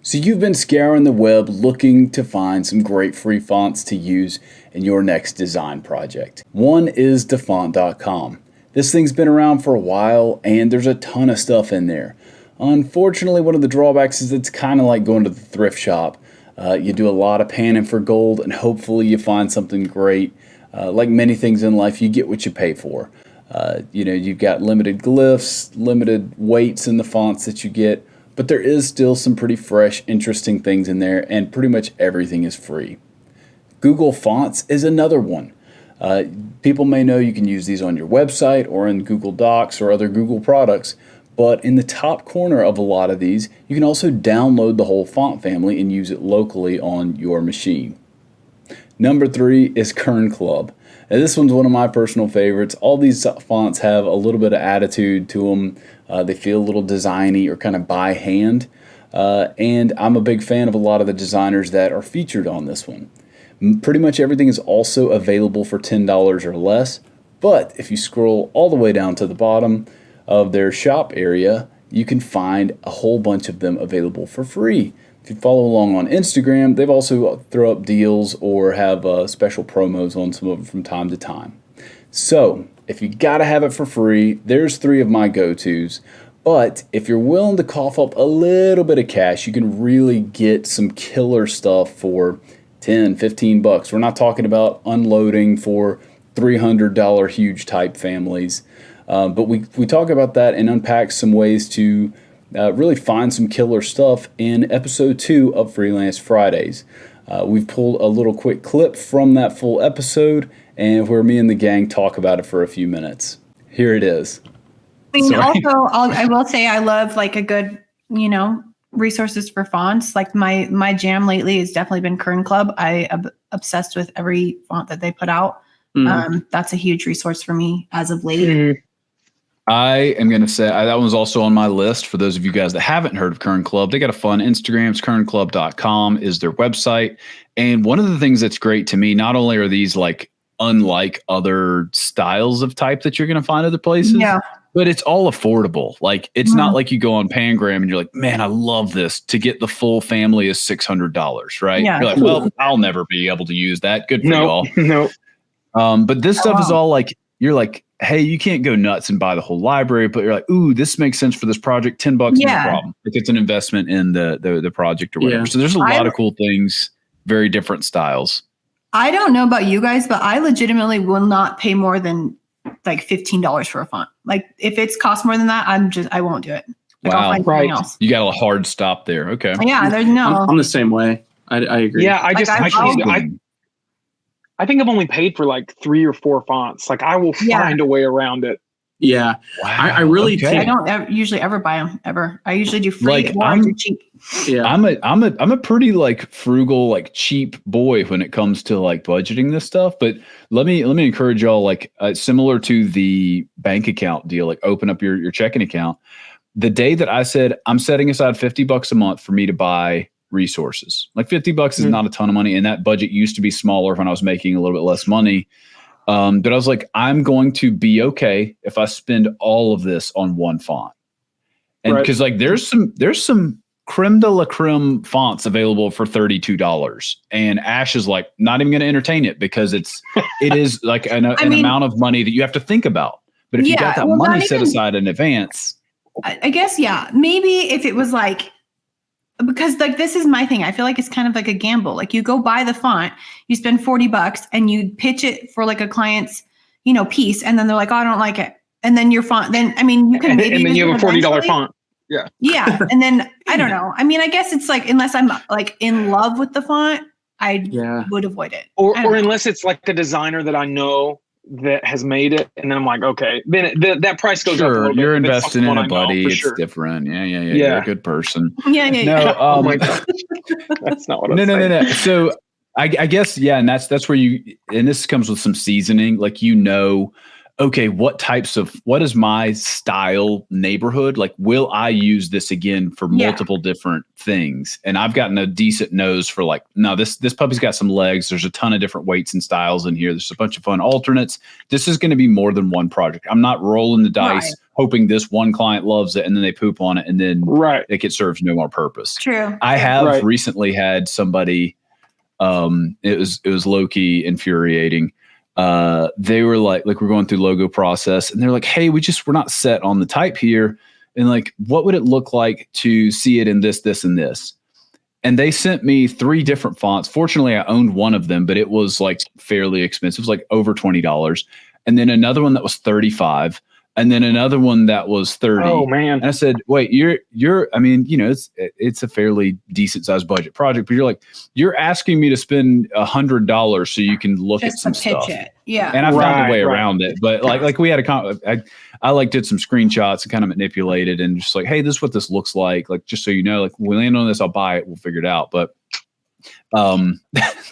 So you've been scouring the web looking to find some great free fonts to use in your next design project. One is dafont.com. This thing's been around for a while and there's a ton of stuff in there. Unfortunately, one of the drawbacks is it's kind of like going to the thrift shop. You do a lot of panning for gold and hopefully you find something great. Like many things in life, you get what you pay for. You've got limited glyphs, limited weights in the fonts that you get, but there is still some pretty fresh, interesting things in there, and pretty much everything is free. Google Fonts is another one. People may know you can use these on your website or in Google Docs or other Google products, but in the top corner of a lot of these, you can also download the whole font family and use it locally on your machine. Number 3 is Kern Club. Now, this one's one of my personal favorites. All these fonts have a little bit of attitude to them. They feel a little designy or kind of by hand. And I'm a big fan of a lot of the designers that are featured on this one. Pretty much everything is also available for $10 or less. But if you scroll all the way down to the bottom of their shop area, you can find a whole bunch of them available for free. If you follow along on Instagram, they've also throw up deals or have special promos on some of them from time to time. So if you gotta have it for free, there's 3 of my go-tos. But if you're willing to cough up a little bit of cash, you can really get some killer stuff for $10, $15. We're not talking about unloading for $300 huge type families. But we talk about that and unpack some ways to really find some killer stuff in episode 2 of Freelance Fridays. We've pulled a little quick clip from that full episode and where me and the gang talk about it for a few minutes. Here it is. I will say I love like a good, resources for fonts. Like my jam lately has definitely been Kern Club. I am obsessed with every font that they put out. That's a huge resource for me as of late. I am going to say that one's also on my list for those of you guys that haven't heard of Kern Club. They got a fun Instagram. It's kernclub.com is their website. And one of the things that's great to me, not only are these like unlike other styles of type that you're going to find other places, but it's all affordable. Like it's not like you go on Pangram and you're like, man, I love this. To get the full family is $600, right? Yeah. You're like, well, I'll never be able to use that. Good for y'all. No. But this stuff is all like, you're like, hey, you can't go nuts and buy the whole library, but you're like, ooh, this makes sense for this project. $10, no problem. Like it's an investment in the project or whatever. Yeah. So there's a lot of cool ththings, very different styles. I don't know about you guys, but I legitimately will not pay more than like $15 for a font. Like if it's cost more than that, I won't do it. Like, wow. I'll find something else. You got a hard stop there. Okay. Yeah. There's no. I'm the same way. I agree. Yeah. I think I've only paid for like 3 or 4 fonts. Like I will find a way around it. Yeah. Wow. I really think I don't usually ever buy them ever. I usually do free or cheap. Yeah. I'm a pretty like frugal, like cheap boy when it comes to like budgeting this stuff. But let me encourage y'all, like similar to the bank account deal, like open up your checking account. The day that I said I'm setting aside $50 a month for me to buy resources, like $50 is not a ton of money. And that budget used to be smaller when I was making a little bit less money. But I was like, I'm going to be okay if I spend all of this on one font. And because like there's some creme de la creme fonts available for $32. And Ash is like, not even going to entertain it because it is like an amount of money that you have to think about. But if you got that money set aside in advance. I guess, maybe if it was like, because like this is my thing. I feel like it's kind of like a gamble. Like you go buy the font, you spend $40 and you pitch it for like a client's, piece. And then they're like, oh, I don't like it. And then your font, you can maybe. And then you have a $40 font. Yeah. Yeah. And then I don't know. I mean, I guess it's like, unless I'm like in love with the font, I would avoid it. Or unless it's like a designer that I know that has made it, and then I'm like, okay, then that price goes up a little bit. You're investing in a buddy. It's different. Yeah. You're a good person. Yeah. No, oh my God. That's not what I'm saying. No. So I guess, and that's where and this comes with some seasoning. Like, okay, what is my style neighborhood? Like, will I use this again for multiple different things? And I've gotten a decent nose for like, no, this puppy's got some legs. There's a ton of different weights and styles in here. There's a bunch of fun alternates. This is going to be more than one project. I'm not rolling the dice hoping this one client loves it and then they poop on it and then it serves no more purpose. True. I have recently had somebody, it was low-key infuriating. They were like we're going through logo process and they're like, hey, we're not set on the type here. And like, what would it look like to see it in this, and this? And they sent me 3 different fonts. Fortunately, I owned one of them, but it was like fairly expensive. It was like over $20. And then another one that was $35. And then another one that was $30. Oh man! And I said, "Wait, you're. I mean, you know, it's a fairly decent sized budget project, but you're like, you're asking me to spend $100 so you can look at some stuff." Yeah, and I found a way around it. But like we had I like did some screenshots and kind of manipulated and just like, hey, this is what this looks like. Like, just so you know, like we land on this, I'll buy it. We'll figure it out. But that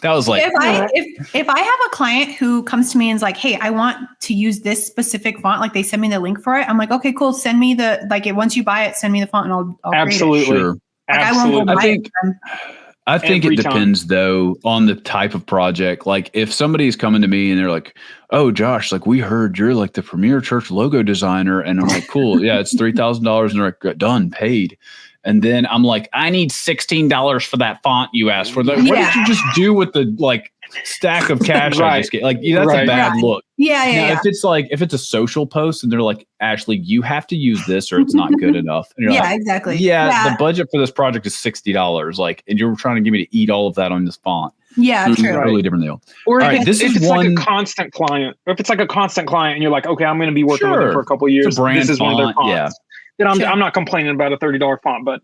was like, if I have a client who comes to me and is like, hey, I want to use this specific font, like they send me the link for it, I'm like, okay, cool, send me once you buy it, send me the font and I'll absolutely create it. Sure. Like, I won't go buy I think it depends though on the type of project. Like if somebody's coming to me and they're like, oh, Josh, like we heard you're like the premier church logo designer. And I'm like, cool. Yeah, it's $3,000 and they're like, done, paid. And then I'm like, I need $16 for that font you asked for. What did you just do with the like stack of cash I just get? Like, that's a bad look. Yeah. If it's a social post and they're like, Ashley, you have to use this or it's not good enough. And you're like, exactly. Yeah, the budget for this project is $60. Like, and you're trying to get me to eat all of that on this font. Yeah, true. Totally different deal. Or if it's like a constant client, and you're like, okay, I'm going to be working with them for a couple of years. This is font, one of their fonts. Then I'm not complaining about a $30 font, but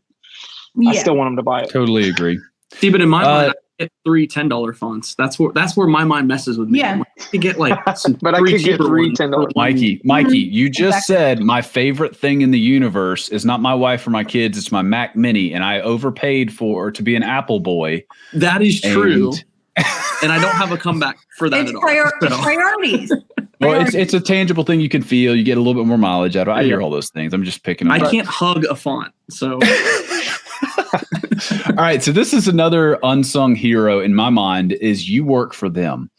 I still want them to buy it. Totally agree. See, but in my mind, I get 3 $10 fonts. That's where my mind messes with me. Yeah. I could get like some but I could get 3 $10. Mikey, you just said my favorite thing in the universe is not my wife or my kids. It's my Mac Mini, and I overpaid to be an Apple boy. That is true. And I don't have a comeback for that at all. It's priorities. Well, it's a tangible thing you can feel. You get a little bit more mileage out of it. I hear all those things. I'm just picking them up. I can't hug a font, so. All right, so this is another unsung hero in my mind is you work for them.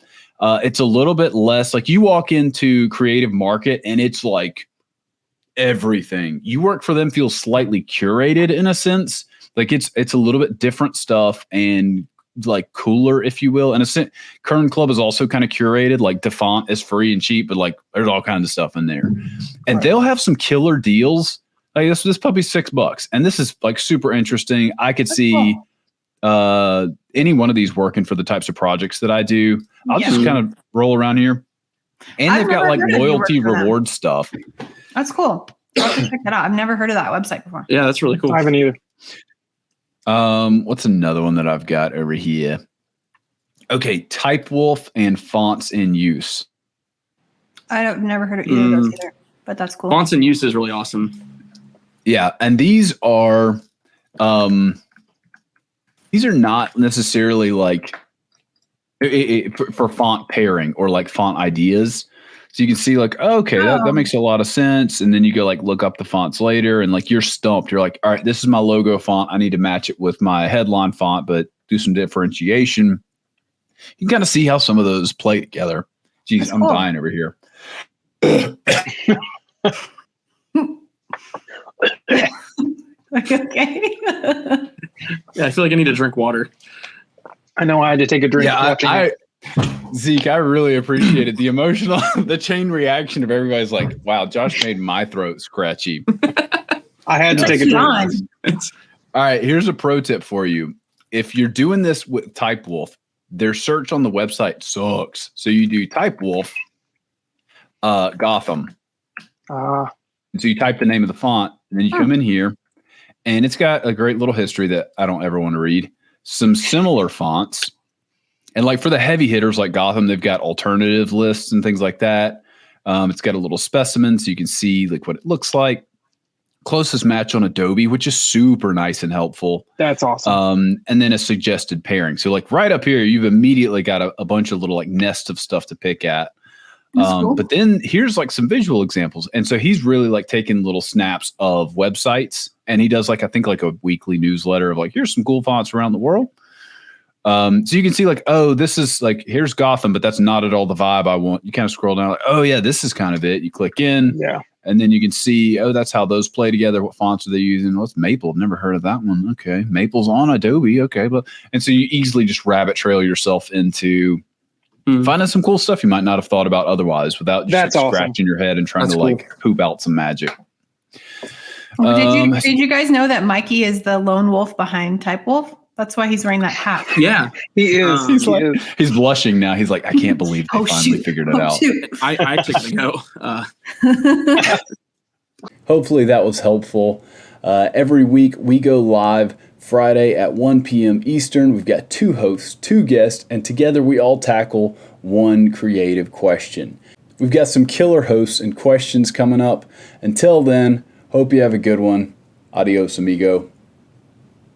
It's a little bit less like you walk into Creative Market and it's like everything. You work for them feels slightly curated in a sense. Like it's a little bit different stuff and like cooler, if you will. And Kern Club is also kind of curated. Like the font is free and cheap, but like there's all kinds of stuff in there. And they'll have some killer deals. Like this puppy's $6, and this is like super interesting. I could see any one of these working for the types of projects that I do. I'll just kind of roll around here, and they've got like loyalty reward stuff. That's cool. I'll have to check that out. I've never heard of that website before. Yeah, that's really cool. I haven't either. What's another one that I've got over here? Okay, Typewolf and Fonts in Use. I've never heard of either of those either, but that's cool. Fonts in Use is really awesome. Yeah, and these are not necessarily like for font pairing or like font ideas. So you can see like, okay, that makes a lot of sense. And then you go like look up the fonts later and like you're stumped. You're like, all right, this is my logo font. I need to match it with my headline font, but do some differentiation. You can kind of see how some of those play together. Jeez, I'm dying over here. Okay. Yeah, I feel like I need to drink water. I know I had to take a drink. Yeah, Zeke, I really appreciated the emotional, the chain reaction of everybody's like, wow, Josh made my throat scratchy. I had to take a drink. All right, here's a pro tip for you. If you're doing this with Typewolf, their search on the website sucks. So you do Typewolf, Gotham. So you type the name of the font, and then you come in here, and it's got a great little history that I don't ever want to read. Some similar fonts. And like for the heavy hitters like Gotham, they've got alternative lists and things like that. It's got a little specimen so you can see like what it looks like. Closest match on Adobe, which is super nice and helpful. That's awesome. And then a suggested pairing. So like right up here, you've immediately got a bunch of little like nests of stuff to pick at. That's cool. But then here's like some visual examples. And so he's really like taking little snaps of websites, and he does like, I think like a weekly newsletter of like, here's some cool fonts around the world. So you can see like, oh, this is like, here's Gotham, but that's not at all the vibe I want. You kind of scroll down like, oh yeah, this is kind of it. You click in, Yeah. and then you can see, oh, that's how those play together. What fonts are they using? What's Maple? I've never heard of that one. Okay. Maple's on Adobe. Okay. And so you easily just rabbit trail yourself into finding some cool stuff you might not have thought about otherwise without just like scratching your head and trying to like poop out some magic. Did you guys know that Mikey is the lone wolf behind Typewolf? That's why he's wearing that hat. Yeah, he is. He's blushing now. He's like, I can't believe they finally figured it out. I actually know. Hopefully that was helpful. Every week we go live Friday at 1 p.m. Eastern. We've got 2 hosts, 2 guests, and together we all tackle one creative question. We've got some killer hosts and questions coming up. Until then, hope you have a good one. Adios, amigo.